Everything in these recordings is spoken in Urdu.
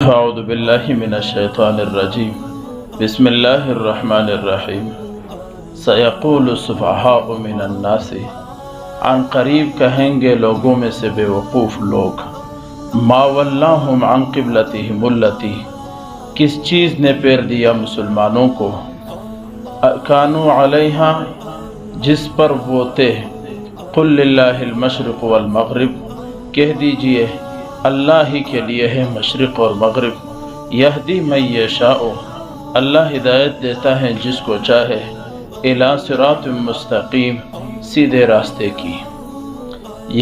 اعوذ باللہ من الشیطان الرجیم بسم اللہ الرحمن الرحیم سیقول السفہاء من الناس عن قریب کہیں گے لوگوں میں سے بے وقوف لوگ ما ولاہم عن قبلتہم التی کس چیز نے پھیر دیا مسلمانوں کو کانوا علیہا جس پر وہ تھے قل للہ المشرق والمغرب کہہ دیجئے اللہ ہی کے لیے ہے مشرق اور مغرب یہدی من یشاء اللہ ہدایت دیتا ہے جس کو چاہے الی صراط مستقیم سیدھے راستے کی۔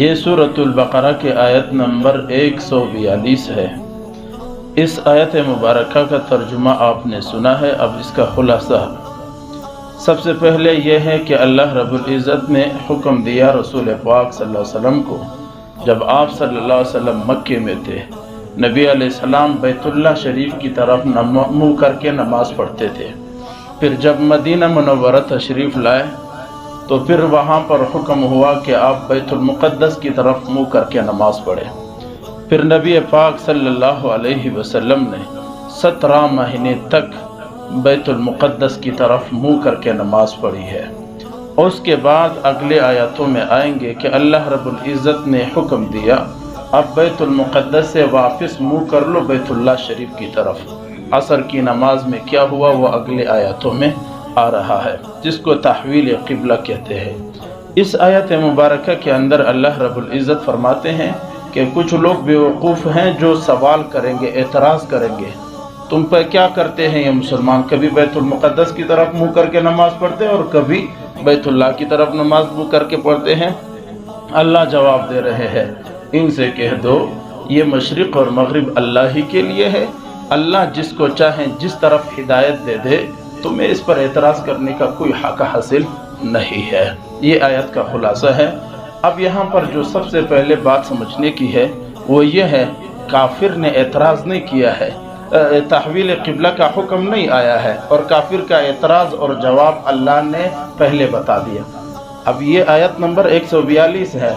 یہ سورۃ البقرہ کے آیت نمبر 142 ہے۔ اس آیت مبارکہ کا ترجمہ آپ نے سنا ہے، اب اس کا خلاصہ۔ سب سے پہلے یہ ہے کہ اللہ رب العزت نے حکم دیا رسول پاک صلی اللہ علیہ وسلم کو، جب آپ صلی اللہ علیہ وسلم مکے میں تھے، نبی علیہ السلام بیت اللہ شریف کی طرف منہ کر کے نماز پڑھتے تھے۔ پھر جب مدینہ منورہ تشریف لائے تو پھر وہاں پر حکم ہوا کہ آپ بیت المقدس کی طرف منہ کر کے نماز پڑھیں۔ پھر نبی پاک صلی اللہ علیہ وسلم نے 17 مہینے تک بیت المقدس کی طرف منہ کر کے نماز پڑھی ہے۔ اس کے بعد اگلے آیاتوں میں آئیں گے کہ اللہ رب العزت نے حکم دیا اب بیت المقدس سے واپس منہ کر لو بیت اللہ شریف کی طرف۔ عصر کی نماز میں کیا ہوا وہ اگلے آیاتوں میں آ رہا ہے، جس کو تحویل قبلہ کہتے ہیں۔ اس آیت مبارکہ کے اندر اللہ رب العزت فرماتے ہیں کہ کچھ لوگ بیوقوف ہیں جو سوال کریں گے، اعتراض کریں گے، تم پہ کیا کرتے ہیں یہ مسلمان؟ کبھی بیت المقدس کی طرف منہ کر کے نماز پڑھتے ہیں اور کبھی بیت اللہ کی طرف نماز منہ کر کے پڑھتے ہیں۔ اللہ جواب دے رہے ہیں، ان سے کہہ دو یہ مشرق اور مغرب اللہ ہی کے لیے ہے، اللہ جس کو چاہیں جس طرف ہدایت دے دے، تمہیں اس پر اعتراض کرنے کا کوئی حق حاصل نہیں ہے۔ یہ آیت کا خلاصہ ہے۔ اب یہاں پر جو سب سے پہلے بات سمجھنے کی ہے وہ یہ ہے، کافر نے اعتراض نہیں کیا ہے، تحویل قبلہ کا حکم نہیں آیا ہے، اور کافر کا اعتراض اور جواب اللہ نے پہلے بتا دیا۔ اب یہ آیت نمبر 142 ہے،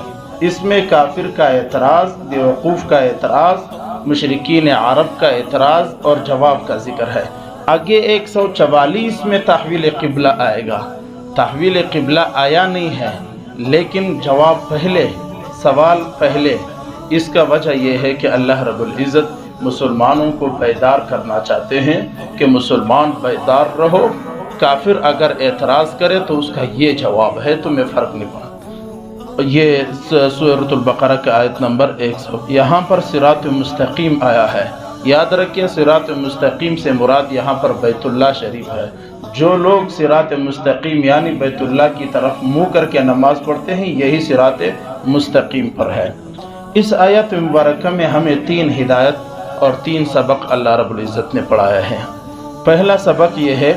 اس میں کافر کا اعتراض، بیوقوف کا اعتراض، مشرکین عرب کا اعتراض اور جواب کا ذکر ہے۔ آگے 144 میں تحویل قبلہ آئے گا۔ تحویل قبلہ آیا نہیں ہے لیکن جواب پہلے، سوال پہلے۔ اس کا وجہ یہ ہے کہ اللہ رب العزت مسلمانوں کو بیدار کرنا چاہتے ہیں کہ مسلمان بیدار رہو، کافر اگر اعتراض کرے تو اس کا یہ جواب ہے، تمہیں فرق نہیں پڑا۔ یہ سورۃ البقرہ کا آیت نمبر 100۔ یہاں پر صراط مستقیم آیا ہے، یاد رکھیں صراط مستقیم سے مراد یہاں پر بیت اللہ شریف ہے۔ جو لوگ صراط مستقیم یعنی بیت اللہ کی طرف منہ کر کے نماز پڑھتے ہیں، یہی صراط مستقیم پر ہے۔ اس آیت مبارکہ میں ہمیں 3 ہدایت اور 3 سبق اللہ رب العزت نے پڑھایا ہے۔ پہلا سبق یہ ہے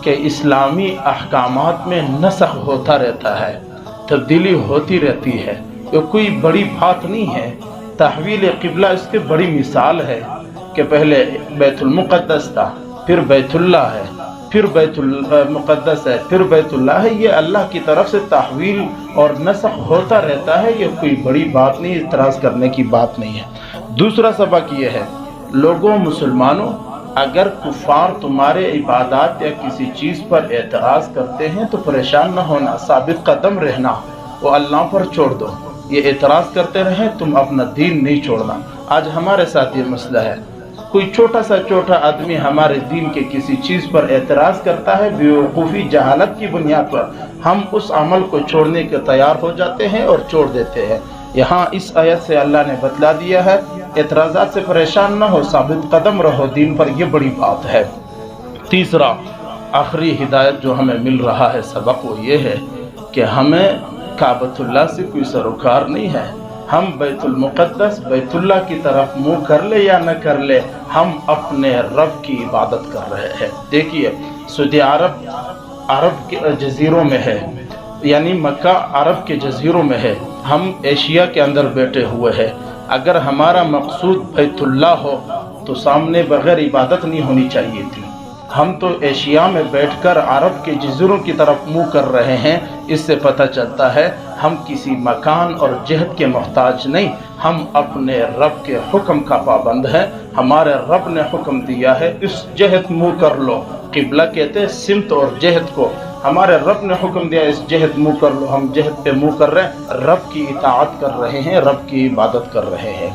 کہ اسلامی احکامات میں نسخ ہوتا رہتا ہے، تبدیلی ہوتی رہتی ہے، یہ کوئی بڑی بات نہیں ہے۔ تحویل قبلہ اس کی بڑی مثال ہے کہ پہلے بیت المقدس تھا، پھر بیت اللہ ہے، پھر بیت المقدس ہے، پھر بیت اللہ ہے۔ یہ اللہ کی طرف سے تحویل اور نسخ ہوتا رہتا ہے، یہ کوئی بڑی بات نہیں، اعتراض کرنے کی بات نہیں ہے۔ دوسرا سبق یہ ہے، لوگوں مسلمانوں، اگر کفار تمہارے عبادات یا کسی چیز پر اعتراض کرتے ہیں تو پریشان نہ ہونا، ثابت قدم رہنا، وہ اللہ پر چھوڑ دو۔ یہ اعتراض کرتے رہیں، تم اپنا دین نہیں چھوڑنا۔ آج ہمارے ساتھ یہ مسئلہ ہے، کوئی چھوٹا آدمی ہمارے دین کے کسی چیز پر اعتراض کرتا ہے، بیوقوفی جہالت کی بنیاد پر ہم اس عمل کو چھوڑنے کے تیار ہو جاتے ہیں اور چھوڑ دیتے ہیں۔ یہاں اس آیت سے اللہ نے بتلا دیا ہے، اعتراضات سے پریشان نہ ہو، ثابت قدم رہو دین پر، یہ بڑی بات ہے۔ تیسرا آخری ہدایت جو ہمیں مل رہا ہے سبق، وہ یہ ہے کہ ہمیں کعبۃ اللہ سے کوئی سروکار نہیں ہے۔ ہم بیت المقدس، بیت اللہ کی طرف منہ کر لے یا نہ کر لے، ہم اپنے رب کی عبادت کر رہے ہیں۔ دیکھیے سعودی عرب کے جزیروں میں ہے، یعنی مکہ عرب کے جزیروں میں ہے، ہم ایشیا کے اندر بیٹھے ہوئے ہیں۔ اگر ہمارا مقصود بیت اللہ ہو تو سامنے بغیر عبادت نہیں ہونی چاہیے تھی۔ ہم تو ایشیا میں بیٹھ کر عرب کے جزیروں کی طرف منہ کر رہے ہیں۔ اس سے پتہ چلتا ہے ہم کسی مکان اور جہت کے محتاج نہیں، ہم اپنے رب کے حکم کا پابند ہیں۔ ہمارے رب نے حکم دیا ہے اس جہت منہ کر لو، قبلہ کہتے ہیں سمت اور جہت کو، ہمارے رب نے حکم دیا اس جہت منہ کر لو، ہم جہت پہ منہ کر رہے ہیں، رب کی اطاعت کر رہے ہیں، رب کی عبادت کر رہے ہیں۔